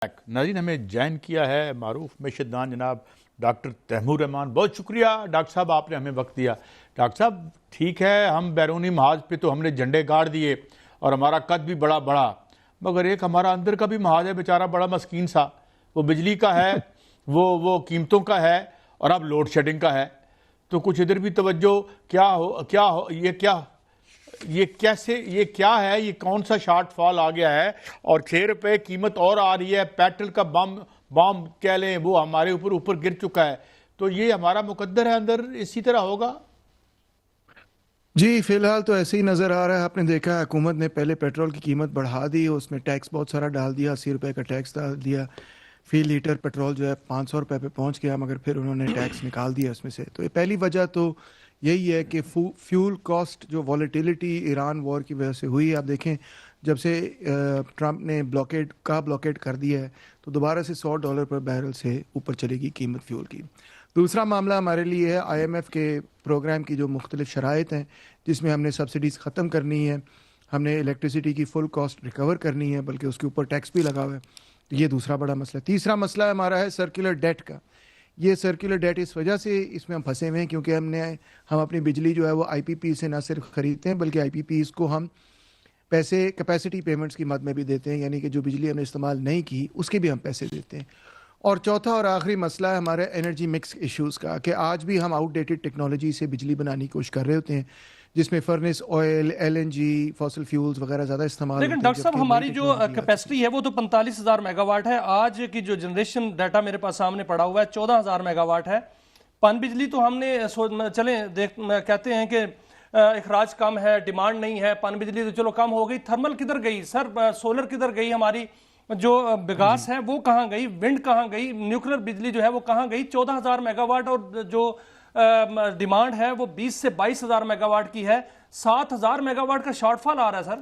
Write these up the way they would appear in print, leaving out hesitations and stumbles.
ناظرین ہمیں جوائن کیا ہے معروف معیشت دان جناب ڈاکٹر تیمور رحمان. بہت شکریہ ڈاکٹر صاحب, آپ نے ہمیں وقت دیا. ڈاکٹر صاحب ٹھیک ہے, ہم بیرونی محاذ پہ تو ہم نے جھنڈے گاڑ دیے اور ہمارا قد بھی بڑا, مگر ایک ہمارا اندر کا بھی محاذ ہے بیچارہ بڑا مسکین سا. وہ بجلی کا ہے, وہ قیمتوں کا ہے, اور اب لوڈ شیڈنگ کا ہے. تو کچھ ادھر بھی توجہ. یہ کیا ہے, یہ کون سا شارٹ فال آ گیا ہے, اور 6 روپے قیمت اور آ رہی ہے. پیٹرول کا بام کہہ لیں وہ ہمارے اوپر گر چکا ہے. تو یہ ہمارا مقدر ہے اندر اسی طرح ہوگا؟ جی فی الحال تو ایسے ہی نظر آ رہا ہے. آپ نے دیکھا حکومت نے پہلے پیٹرول کی قیمت بڑھا دی, اس میں ٹیکس بہت سارا ڈال دیا, 80 روپے کا ٹیکس ڈال دیا. فی لیٹر پیٹرول جو ہے 500 روپے پہ پہنچ گیا, مگر پھر انہوں نے ٹیکس نکال دیا اس میں سے. تو یہ پہلی وجہ تو یہی ہے کہ فیول کاسٹ جو والیٹیلیٹی ایران وار کی وجہ سے ہوئی. آپ دیکھیں جب سے ٹرمپ نے بلاکیڈ کر دیا ہے تو دوبارہ سے $100 پر بیرل سے اوپر چلے گی قیمت فیول کی. دوسرا معاملہ ہمارے لیے ہے آئی ایم ایف کے پروگرام کی جو مختلف شرائط ہیں, جس میں ہم نے سبسڈیز ختم کرنی ہے, ہم نے الیکٹریسٹی کی فل کاسٹ ریکور کرنی ہے, بلکہ اس کے اوپر ٹیکس بھی لگا ہوا ہے. تو یہ دوسرا بڑا مسئلہ. تیسرا مسئلہ ہمارا ہے سرکولر ڈیٹ کا. یہ سرکولر ڈیٹ اس وجہ سے اس میں ہم پھنسے ہوئے ہیں کیونکہ ہم اپنی بجلی جو ہے وہ آئی پی پی سے نہ صرف خریدتے ہیں بلکہ آئی پی پیز کو ہم پیسے کیپیسٹی پیمنٹس کی مد میں بھی دیتے ہیں, یعنی کہ جو بجلی ہم نے استعمال نہیں کی اس کے بھی ہم پیسے دیتے ہیں. اور چوتھا اور آخری مسئلہ ہے ہمارے انرجی مکس ایشوز کا, کہ آج بھی ہم آؤٹ ڈیٹڈ ٹیکنالوجی سے بجلی بنانے کی کوشش کر رہے ہوتے ہیں, جس میں furnace oil, L N G, fossil fuels وغیرہ زیادہ استعمال. لیکن ڈاکٹر صاحب ہماری جو کیپیسٹی ہے وہ تو 45,000 میگا واٹ ہے. آج کی جو جنریشن ڈیٹا میرے پاس سامنے پڑا ہوا ہے 14,000 میگا واٹ ہے. پن بجلی تو ہم نے کہتے ہیں کہ اخراج کم ہے, ڈیمانڈ نہیں ہے. پن بجلی تو چلو کم ہو گئی. تھرمل کدھر گئی سر؟ سولر کدھر گئی؟ ہماری جو بگاس ہے وہ کہاں گئی؟ ونڈ کہاں گئی؟ نیوکلر بجلی جو ہے وہ کہاں گئی؟ 14,000 میگا واٹ اور جو ڈیمانڈ ہے وہ 20 سے 22,000 میگا واٹ کی ہے. 7,000 میگا واٹ کا شارٹ فال آ رہا ہے سر.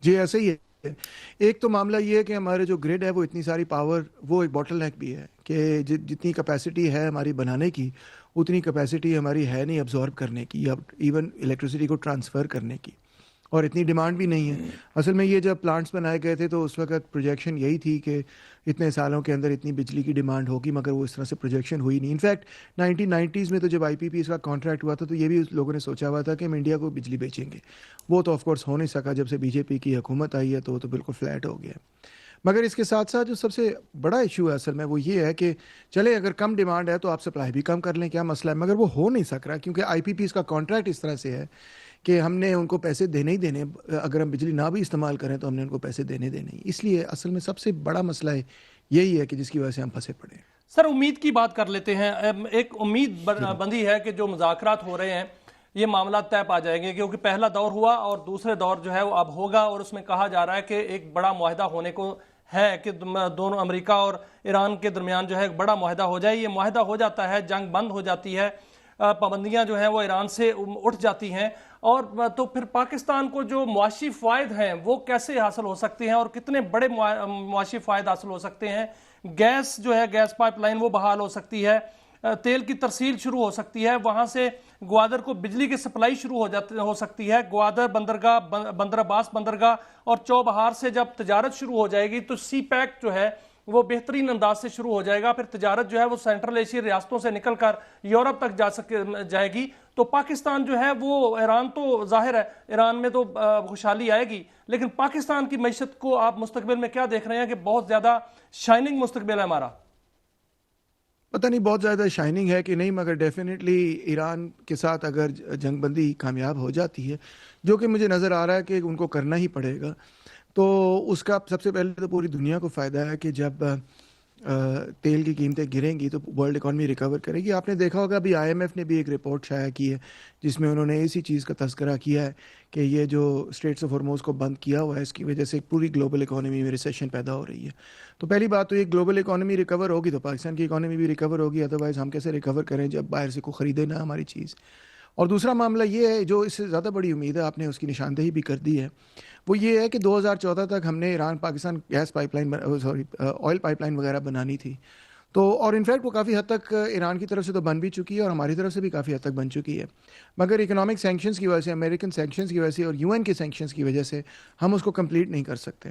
جی ایسے ہی ہے. ایک تو معاملہ یہ ہے کہ ہمارے جو گریڈ ہے وہ اتنی ساری پاور, وہ ایک باٹل نیک بھی ہے کہ جتنی کیپیسٹی ہے ہماری بنانے کی اتنی کیپیسٹی ہماری ہے نہیں ابزارب کرنے کی یا ایون الیکٹریسٹی کو ٹرانسفر کرنے کی, اور اتنی ڈیمانڈ بھی نہیں ہے. اصل میں یہ جب پلانٹس بنائے گئے تھے تو اس وقت پروجیکشن یہی تھی کہ اتنے سالوں کے اندر اتنی بجلی کی ڈیمانڈ ہوگی, مگر وہ اس طرح سے پروجیکشن ہوئی نہیں. انفیکٹ 1990s میں تو جب آئی پی پی اس کا کانٹریکٹ ہوا تھا تو یہ بھی لوگوں نے سوچا ہوا تھا کہ ہم انڈیا کو بجلی بیچیں گے. وہ تو آف کورس ہو نہیں سکا. جب سے بی جے پی کی حکومت آئی ہے تو وہ تو بالکل فلیٹ ہو گیا. مگر اس کے ساتھ ساتھ جو سب سے بڑا ایشو ہے اصل میں وہ یہ ہے کہ چلے اگر کم ڈیمانڈ ہے تو آپ سپلائی بھی کم کر لیں, کیا مسئلہ ہے, مگر وہ ہو نہیں سک رہا کیونکہ آئی پی پی اس کا کانٹریکٹ اس طرح سے ہے کہ ہم نے ان کو پیسے دینے ہی دینے. اگر ہم بجلی نہ بھی استعمال کریں تو ہم نے ان کو پیسے دینے ہی. اس لیے اصل میں سب سے بڑا مسئلہ یہی ہے کہ جس کی وجہ سے ہم پھنسے پڑے. سر امید کی بات کر لیتے ہیں. ایک امید بندی ہے کہ جو مذاکرات ہو رہے ہیں یہ معاملات طے پا جائیں گے, کیونکہ پہلا دور ہوا اور دوسرے دور جو ہے وہ اب ہوگا, اور اس میں کہا جا رہا ہے کہ ایک بڑا معاہدہ ہونے کو ہے کہ دونوں امریکہ اور ایران کے درمیان جو ہے ایک بڑا معاہدہ ہو جائے. یہ معاہدہ ہو جاتا ہے, جنگ بند ہو جاتی ہے, پابندیاں جو ہیں وہ ایران سے اٹھ جاتی ہیں, اور تو پھر پاکستان کو جو معاشی فوائد ہیں وہ کیسے حاصل ہو سکتے ہیں اور کتنے بڑے معاشی فوائد حاصل ہو سکتے ہیں؟ گیس جو ہے, گیس پائپ لائن وہ بحال ہو سکتی ہے, تیل کی ترسیل شروع ہو سکتی ہے, وہاں سے گوادر کو بجلی کی سپلائی شروع ہو سکتی ہے. گوادر بندرگاہ, بندر عباس بندرگاہ اور چوبہار سے جب تجارت شروع ہو جائے گی تو سی پیک جو ہے وہ بہترین انداز سے شروع ہو جائے گا. پھر تجارت جو ہے وہ سینٹرل ایشیا ریاستوں سے نکل کر یورپ تک جائے گی. تو پاکستان جو ہے وہ, ایران تو ظاہر ہے ایران میں تو خوشحالی آئے گی, لیکن پاکستان کی معیشت کو آپ مستقبل میں کیا دیکھ رہے ہیں کہ بہت زیادہ شائننگ مستقبل ہے ہمارا؟ پتہ نہیں بہت زیادہ شائننگ ہے کہ نہیں, مگر ڈیفینیٹلی ایران کے ساتھ اگر جنگ بندی کامیاب ہو جاتی ہے, جو کہ مجھے نظر آ رہا ہے کہ ان کو کرنا ہی پڑے گا, تو اس کا سب سے پہلے تو پوری دنیا کو فائدہ ہے کہ جب تیل کی قیمتیں گریں گی تو ورلڈ اکانومی ریکور کرے گی. آپ نے دیکھا ہوگا ابھی آئی ایم ایف نے بھی ایک رپورٹ شائع کی ہے جس میں انہوں نے اسی چیز کا تذکرہ کیا ہے کہ یہ جو اسٹریٹس آف ہارموز کو بند کیا ہوا ہے اس کی وجہ سے پوری گلوبل اکانومی میں ریسیشن پیدا ہو رہی ہے. تو پہلی بات تو یہ گلوبل اکانومی ریکور ہوگی تو پاکستان کی اکانومی بھی ریکور ہوگی, ادروائز ہم کیسے ریکور کریں جب باہر سے کوئی خریدے نہ ہماری چیز. اور دوسرا معاملہ یہ ہے جو اس سے زیادہ بڑی امید ہے, آپ نے اس کی نشاندہی بھی کر دی ہے, وہ یہ ہے کہ 2014 تک ہم نے Iran Pakistan gas pipe line oil pipe line وغیرہ بنانی تھی. تو اور انفیکٹ وہ کافی حد تک ایران کی طرف سے تو بن بھی چکی ہے اور ہماری طرف سے بھی کافی حد تک بن چکی ہے, مگر اکنامک سینکشنز کی وجہ سے, امریکن سینکشنز کی وجہ سے اور یو این کے سینکشنز کی وجہ سے ہم اس کو کمپلیٹ نہیں کر سکتے.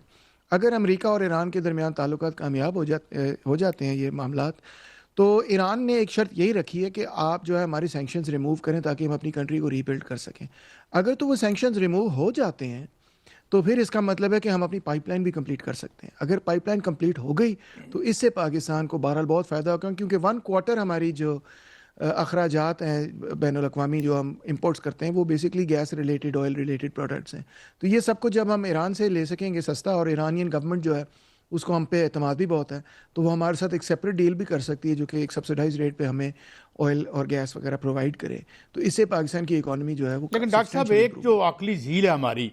اگر امریکہ اور ایران کے درمیان تعلقات کامیاب ہو جاتے ہیں یہ معاملات، تو ایران نے ایک شرط یہی رکھی ہے کہ آپ جو ہے ہماری سینکشنز ریموو کریں تاکہ ہم اپنی کنٹری کو ری بلڈ کر سکیں. اگر تو وہ سینکشنز ریموو ہو جاتے ہیں تو پھر اس کا مطلب ہے کہ ہم اپنی پائپ لائن بھی کمپلیٹ کر سکتے ہیں. اگر پائپ لائن کمپلیٹ ہو گئی تو اس سے پاکستان کو بہرحال بہت فائدہ ہوگا، کیونکہ 1/4 ہماری جو اخراجات ہیں بین الاقوامی جو ہم امپورٹس کرتے ہیں وہ basically gas related, oil related products ہیں. تو یہ سب کچھ جب ہم ایران سے لے سکیں گے سستا، اور ایرانین گورنمنٹ جو ہے اس کو ہم پہ اعتماد بھی بہت ہے، تو وہ ہمارے ساتھ ایک سیپریٹ ڈیل بھی کر سکتی ہے جو کہ ایک سبسڈائز ریٹ پہ ہمیں آئل اور گیس وغیرہ پرووائڈ کرے. تو اس سے پاکستان کی اکانومی جو ہے وہ لیکن ڈاکٹر صاحب ایک جو عقلی ذیل ہے ہماری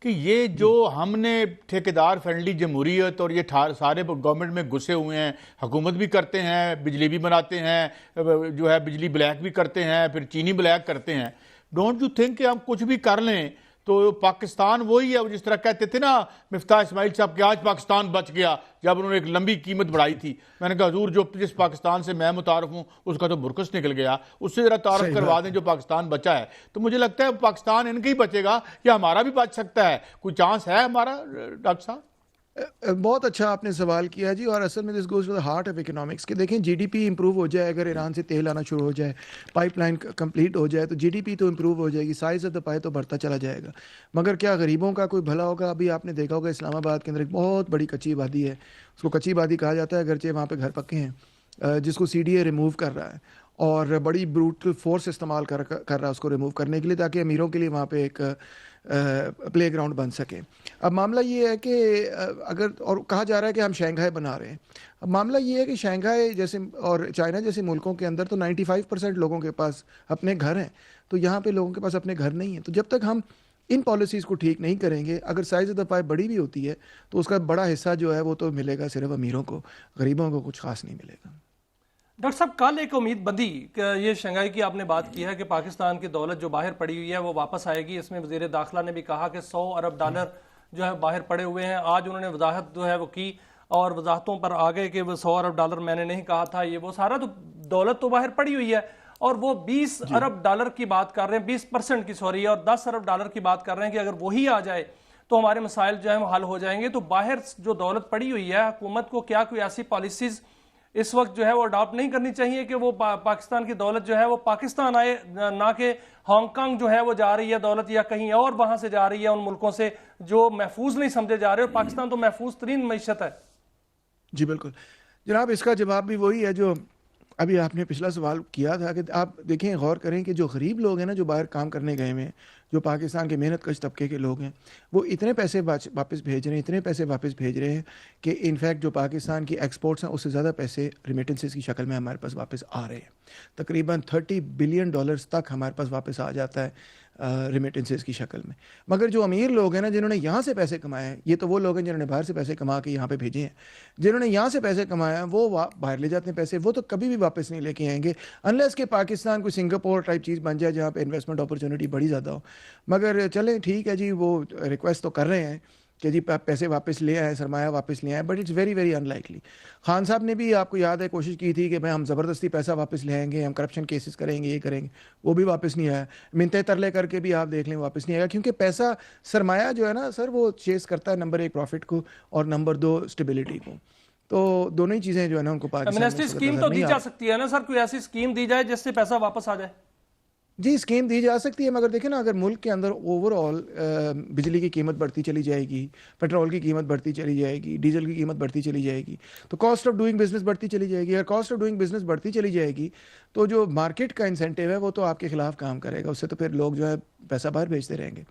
کہ یہ جو ہم نے ٹھیکیدار فرینڈلی جمہوریت اور یہ سارے گورنمنٹ میں گھسے ہوئے ہیں، حکومت بھی کرتے ہیں، بجلی بھی بناتے ہیں، جو ہے بجلی بلیک بھی کرتے ہیں، پھر چینی بلیک کرتے ہیں. ڈونٹ یو تھنک کہ ہم کچھ بھی کر لیں تو پاکستان وہی ہے جس طرح کہتے تھے نا مفتاح اسماعیل صاحب کہ آج پاکستان بچ گیا، جب انہوں نے ایک لمبی قیمت بڑھائی تھی. میں نے کہا حضور جس پاکستان سے میں متعارف ہوں اس کا تو برکس نکل گیا، اس سے ذرا تعارف کروا دیں جو پاکستان بچا ہے. تو مجھے لگتا ہے پاکستان ان کا ہی بچے گا یا ہمارا بھی بچ سکتا ہے. کوئی چانس ہے ہمارا ڈاکٹر صاحب؟ بہت اچھا آپ نے سوال کیا جی، اور اصل میں this goes to the heart of economics کہ دیکھیں جی ڈی پی امپروو ہو جائے، اگر ایران سے تیل آنا شروع ہو جائے، پائپ لائن کمپلیٹ ہو جائے تو جی ڈی پی تو امپروو ہو جائے گی، سائز آف دا پائے تو بڑھتا چلا جائے گا. مگر کیا غریبوں کا کوئی بھلا ہوگا؟ ابھی آپ نے دیکھا ہوگا اسلام آباد کے اندر ایک بہت بڑی کچی آبادی ہے، اس کو کچی آبادی کہا جاتا ہے اگرچہ وہاں پہ گھر پکے ہیں، جس کو سی ڈی اے ریموو کر رہا ہے اور بڑی بروٹل فورس استعمال کر رہا ہے اس کو ریموو کرنے کے لیے تاکہ امیروں کے لیے وہاں پہ ایک پلے گراؤنڈ بن سکے. اب معاملہ یہ ہے کہ اگر، اور کہا جا رہا ہے کہ ہم شنگھائی بنا رہے ہیں. اب معاملہ یہ ہے کہ شنگھائی جیسے اور چائنا جیسے ملکوں کے اندر تو 95% لوگوں کے پاس اپنے گھر ہیں، تو یہاں پہ لوگوں کے پاس اپنے گھر نہیں ہیں. تو جب تک ہم ان پالیسیز کو ٹھیک نہیں کریں گے، اگر سائز آف دا پائے بڑی بھی ہوتی ہے تو اس کا بڑا حصہ جو ہے وہ تو ملے گا صرف امیروں کو، غریبوں کو کچھ خاص نہیں ملے گا. ڈاکٹر صاحب کل ایک امید بندی کہ یہ شنگھائی کی آپ نے بات کی ہے کہ پاکستان کی دولت جو باہر پڑی ہوئی ہے وہ واپس آئے گی. اس میں وزیر داخلہ نے بھی کہا کہ $100 ارب جو ہے باہر پڑے ہوئے ہیں. آج انہوں نے وضاحت جو ہے وہ کی اور وضاحتوں پر آ گئے کہ وہ $100 ارب میں نے نہیں کہا تھا، یہ وہ سارا تو دولت تو باہر پڑی ہوئی ہے. اور وہ $20 ارب کی بات کر رہے ہیں، 20% کی سوری، اور $10 ارب کی بات کر رہے ہیں کہ اگر وہی آ جائے تو ہمارے مسائل جو ہیں وہ حل ہو جائیں گے. تو باہر جو دولت پڑی ہوئی ہے، حکومت کو کیا کوئی ایسی پالیسیز اس وقت جو ہے وہ اڈاپٹ نہیں کرنی چاہیے کہ وہ پاکستان کی دولت جو ہے وہ پاکستان آئے، نہ کہ ہانگ کانگ جو ہے وہ جا رہی ہے دولت یا کہیں اور وہاں سے جا رہی ہے ان ملکوں سے جو محفوظ نہیں سمجھے جا رہے، اور پاکستان تو محفوظ ترین معیشت ہے. جی بالکل جناب، اس کا جواب بھی وہی ہے جو ابھی آپ نے پچھلا سوال کیا تھا کہ آپ دیکھیں، غور کریں کہ جو غریب لوگ ہیں نا، جو باہر کام کرنے گئے ہوئے ہیں، جو پاکستان کے محنت کش طبقے کے لوگ ہیں، وہ اتنے پیسے واپس بھیج رہے ہیں، اتنے پیسے واپس بھیج رہے ہیں کہ انفیکٹ جو پاکستان کی ایکسپورٹس ہیں اس سے زیادہ پیسے ریمیٹنسز کی شکل میں ہمارے پاس واپس آ رہے ہیں. تقریباً $30 بلین تک ہمارے پاس واپس آ جاتا ہے ریمیٹنسز کی شکل میں. مگر جو امیر لوگ ہیں نا، جنہوں نے یہاں سے پیسے کمائے ہیں، یہ تو وہ لوگ ہیں جنہوں نے باہر سے پیسے کما کے یہاں پہ بھیجے ہیں. جنہوں نے یہاں سے پیسے کمائے ہیں وہ باہر لے جاتے ہیں پیسے، وہ تو کبھی بھی واپس نہیں لے کے آئیں گے انلیس کہ پاکستان کوئی سنگاپور ٹائپ چیز بن جائے جہاں پہ انویسٹمنٹ اپرچونٹی بڑی زیادہ ہو. مگر چلیں ٹھیک ہے جی، وہ ریکویسٹ تو کر رہے ہیں کہ جی پیسے واپس لے آئیں، سرمایہ واپس لے آئیں، but it's very very unlikely. Khan صاحب نے بھی، آپ کو یاد ہے، کوشش کی تھی کہ بھائی ہم زبردستی پیسہ واپس لے آئیں گے، ہم کرپشن کیسز کریں گے، یہ کریں گے، وہ بھی واپس نہیں آیا. منتیں ترلے کر کے بھی آپ دیکھ لیں واپس نہیں آئے گا، کیونکہ پیسہ، سرمایہ جو ہے نا سر، وہ چیز کرتا ہے نمبر 1 پروفٹ کو اور نمبر 2 اسٹیبلٹی کو. تو دونوں ہی چیزیں جو ہے نا ان کو پاکستان امنیسٹی اسکیم تو دی جا سکتی ہے نا سر، کوئی ایسی اسکیم دی جائے جس سے پیسہ واپس آ جائے. جی اسکیم دی جا سکتی ہے، مگر دیکھیں نا، اگر ملک کے اندر اوور آل بجلی کی قیمت بڑھتی چلی جائے گی، پیٹرول کی قیمت بڑھتی چلی جائے گی، ڈیزل کی قیمت بڑھتی چلی جائے گی، تو کاسٹ آف ڈوئنگ بزنس بڑھتی چلی جائے گی. اگر کاسٹ آف ڈوئنگ بزنس بڑھتی چلی جائے گی تو جو مارکیٹ کا انسینٹیو ہے وہ تو آپ کے خلاف کام کرے گا، اس سے تو پھر لوگ جو ہے پیسہ باہر بھیجتے رہیں گے.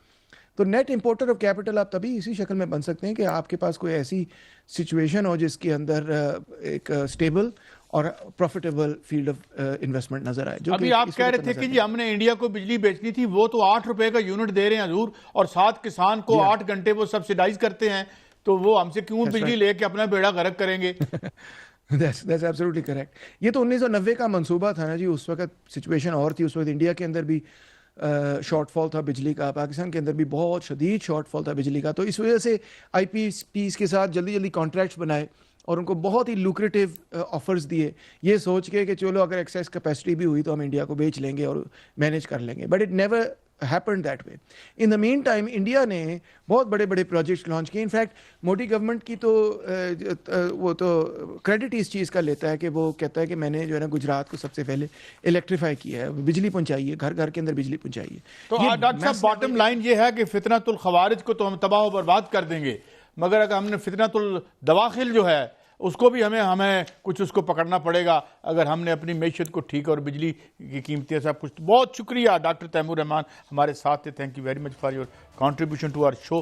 تو نیٹ امپورٹر آف کیپٹل آپ تبھی اسی شکل میں بن سکتے ہیں کہ آپ کے پاس کوئی ایسی سچویشن ہو جس کے اندر ایک اسٹیبل اور پروفیٹیبل فیلڈ آف انویسٹمنٹ نظر آئے. جو ابھی آپ کہہ رہے تھے کہ جی ہم نے انڈیا کو بجلی بیچنی تھی، وہ تو $8 کا یونٹ دے رہے ہیں حضور، اور 7 کسان کو 8 گھنٹے وہ سبسیڈائز کرتے ہیں، تو وہ ہم سے کیوں بجلی لے کے اپنا بیڑا غرق کریں گے؟ That's absolutely correct. یہ تو 1990 کا منصوبہ تھا نا جی، اس وقت سچویشن اور تھی. اس وقت انڈیا کے اندر بھی شارٹ فال تھا بجلی کا، پاکستان کے اندر بھی بہت شدید شارٹ فال تھا بجلی کا. تو اس وجہ سے آئی پی پیز کے ساتھ جلدی جلدی کانٹریکٹس بنائے اور ان کو بہت ہی لوکریٹو آفرز دیے، یہ سوچ کے کہ چلو اگر ایکسیس کیپیسٹی بھی ہوئی تو ہم انڈیا کو بیچ لیں گے اور مینیج کر لیں گے. But it never happened that way. In the meantime, India نے بہت بڑے بڑے پروجیکٹس لانچ کیے. انفیکٹ مودی گورنمنٹ کی تو وہ تو کریڈٹ اس چیز کا لیتا ہے کہ وہ کہتا ہے کہ میں نے جو ہے نا گجرات کو سب سے پہلے الیکٹریفائی کیا ہے, بجلی پہنچائی ہے, گھر گھر کے اندر بجلی پہنچائی ہے. تو ڈاکٹر صاحب باٹم لائن یہ ہے کہ فتنۃ الخوارج کو تو ہم تباہ و برباد کر دیں گے, مگر اگر ہم نے فتنۃ الدواخل جو ہے اس کو بھی ہمیں کچھ اس کو پکڑنا پڑے گا اگر ہم نے اپنی معیشت کو ٹھیک, اور بجلی کی قیمتیں سب کچھ. بہت شکریہ ڈاکٹر تیمور رحمان ہمارے ساتھ تھے. Thank you very much for your contribution to our show.